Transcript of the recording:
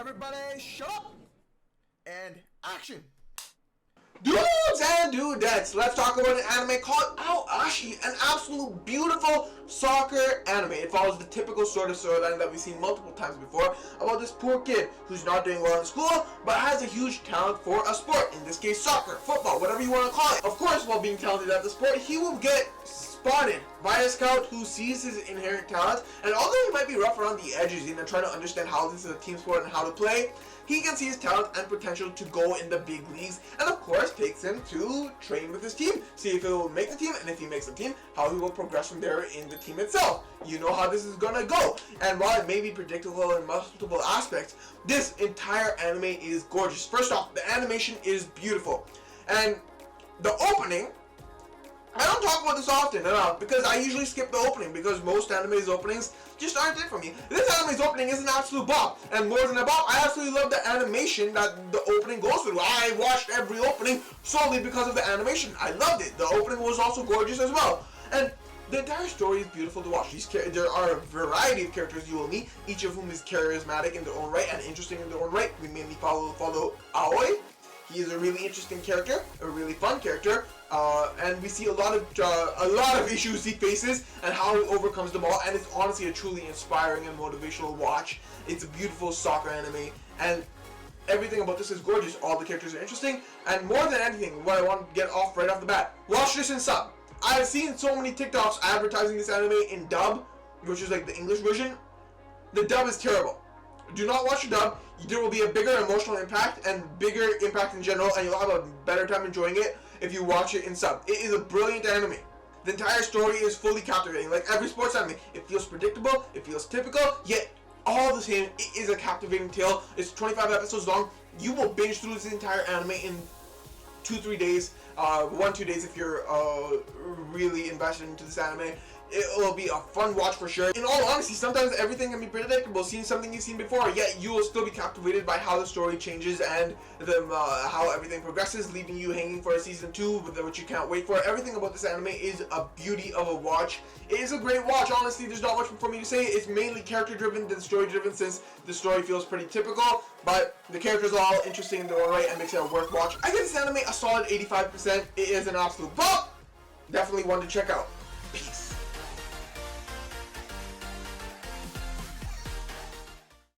Everybody shut up and action. Dudes and dudettes, let's talk about an anime called Ao Ashi, an absolute beautiful soccer anime. It follows the typical sort of storyline that we've seen multiple times before about this poor kid who's not doing well in school but has a huge talent for a sport, in this case soccer, football, whatever you want to call it. Of course, while being talented at the sport, he will get spotted by a scout who sees his inherent talent, and although he might be rough around the edges in trying to understand how this is a team sport and how to play, he can see his talent and potential to go in the big leagues, and of course takes him to train with his team, see if he will make the team, and if he makes the team, how he will progress from there in the team itself. You know how this is gonna go, and while it may be predictable in multiple aspects, this entire anime is gorgeous. First off, the animation is beautiful, and the opening, I don't talk about this often enough because I usually skip the opening because most anime's openings just aren't it for me. This anime's opening is an absolute bop, and more than a bop, I absolutely love the animation that the opening goes through. I watched every opening solely because of the animation. I loved it. The opening was also gorgeous as well, and the entire story is beautiful to watch. There are a variety of characters you will meet, each of whom is charismatic in their own right and interesting in their own right. We mainly follow Aoi. He is a really interesting character, a really fun character, and we see a lot of issues he faces and how he overcomes them all. And it's honestly a truly inspiring and motivational watch. It's a beautiful soccer anime, and everything about this is gorgeous. All the characters are interesting, and more than anything, what I want to get off right off the bat: watch this in sub. I've seen so many TikToks advertising this anime in dub, which is like the English version. The dub is terrible. Do not watch the dub. There will be a bigger emotional impact and bigger impact in general, and you'll have a better time enjoying it if you watch it in sub. It is a brilliant anime. The entire story is fully captivating. Like every sports anime, it feels predictable, it feels typical, yet all the same, it is a captivating tale. It's 25 episodes long. You will binge through this entire anime in 2-3 days, 1-2 days if you're really invested into this anime. It will be a fun watch for sure. In all honesty, sometimes everything can be predictable, seeing something you've seen before, yet you will still be captivated by how the story changes and how everything progresses, leaving you hanging for a season 2, which you can't wait for. Everything about this anime is a beauty of a watch. It is a great watch, honestly. There's not much for me to say. It's mainly character driven than story driven, since the story feels pretty typical, but the characters are all interesting in their own right and makes it a worth watch. I give this anime a solid 85%. It is an absolute bop. Definitely one to check out. Peace.